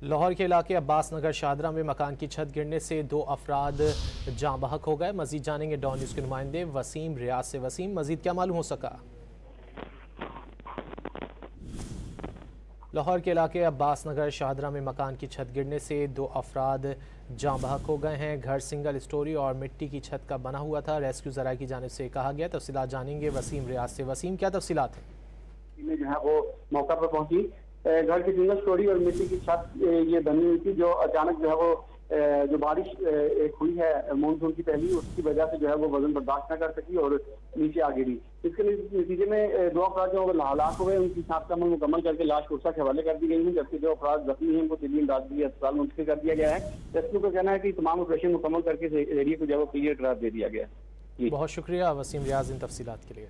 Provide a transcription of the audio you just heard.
लाहौर के इलाके अब्बास नगर शादरा में मकान की छत गिरने से 2 अफराद जाँ बहक हो गए। मजीद जानेंगे डॉन न्यूज़ के नुमाइंदे वसीम रियाज से। वसीम, मजीद क्या मालूम हो सका? लाहौर के इलाके अब्बास नगर शादरा में मकान की छत गिरने से 2 अफराद जाँ बहक हो गए हैं। घर सिंगल स्टोरी और मिट्टी की छत का बना हुआ था। रेस्क्यू ज़राए की जानिब से कहा गया। तफसीलात जानेंगे वसीम रियाज से। वसीम, क्या तफसीलात हैं? जो है वो मौका पर पहुंची। घर की सिंगल स्टोरी और मिट्टी की छत ये बनी हुई थी, जो अचानक जो है वो जो बारिश एक हुई है मानसून की पहली, उसकी वजह से जो है वो वजन बर्दाश्त न कर सकी और नीचे आ गिरी। इसके नतीजे में 2 अफराद जो हलाक हुए, उनकी साथ का मुकम्मल करके लाश उर्सा के हवाले कर दी गई है, जबकि 2 अफराद जख्मी हैं, उनको दिल्ली इमदादी अस्पताल मुंतकिल कर दिया गया है। रेस्क्यू का कहना है कि तमाम ऑपरेशन मुकम्मल करके एरिया को जो है वो क्लियर करार दे दिया गया है। बहुत शुक्रिया वसीम रियाज इन तफसीलात के लिए।